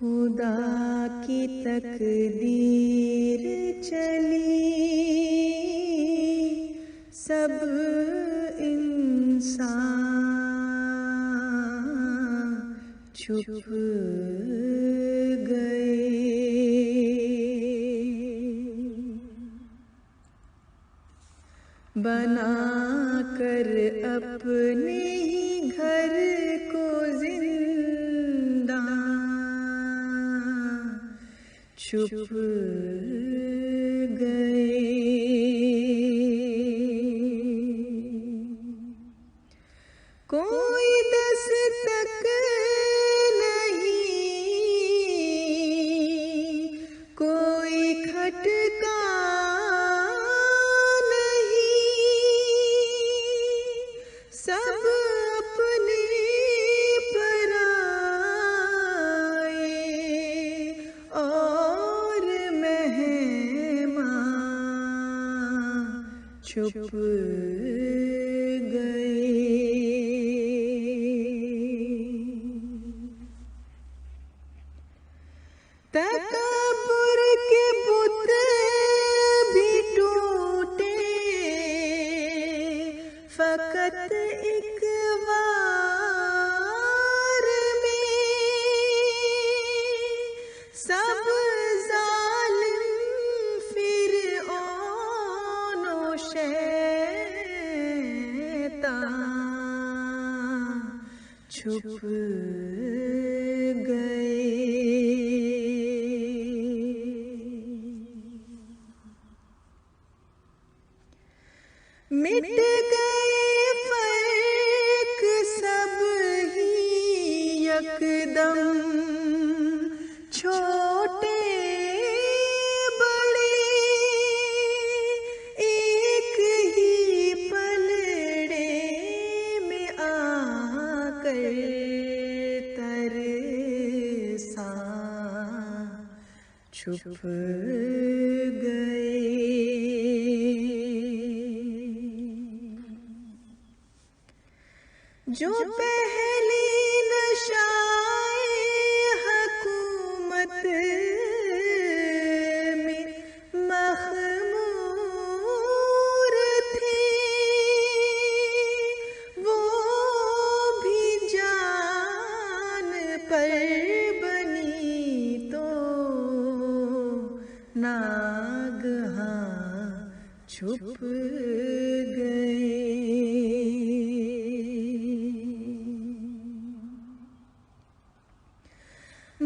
खुदा की तकदीर चली, सब इंसान छुप गए। बना कर अपने ही घर को जिंदा छुप गए। कोई दस्तक नहीं, कोई खटका नहीं, सब अपने पराए और मेहमान छुप गए। तकब्बुर के बुत भी टूटे, फकत एक बार में। सब जालिम फिरऔन और शैतान छुप गए। मिट गए फर्क सब ही यकदम, छोटे बड़े एक ही पलड़े में आकर तरसा छुप गए। जो पहली नशाए हुकूमत में मखमूर थे, वो भी जान पर बनी तो नागहां छुप गए।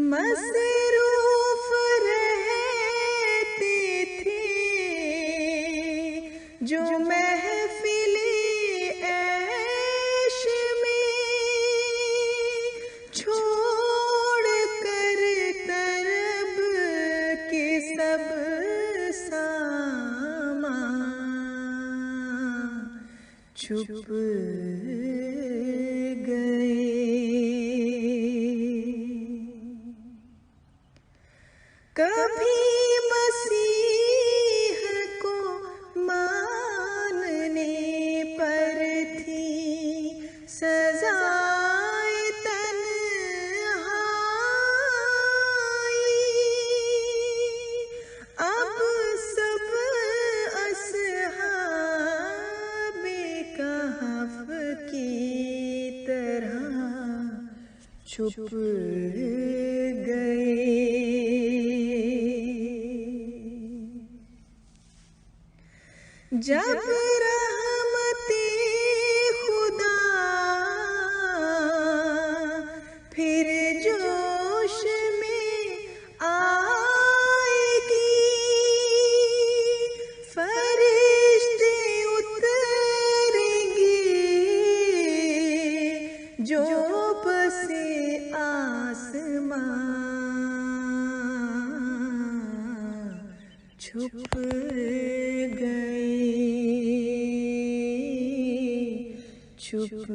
मसरूफ रहते थे जो महफिले ऐश में, छोड़ कर तरब के सब सामान छुप गए। कभी मसीह को मानने पर थी सजाए तन्हाई, अब सब अस्हाबे कहफ की तरह छुप गए। जब रहमते खुदा फिर जोश में आएगी, फरिश्ते उतरेंगे जो बसे आसमान छुप गए, छुप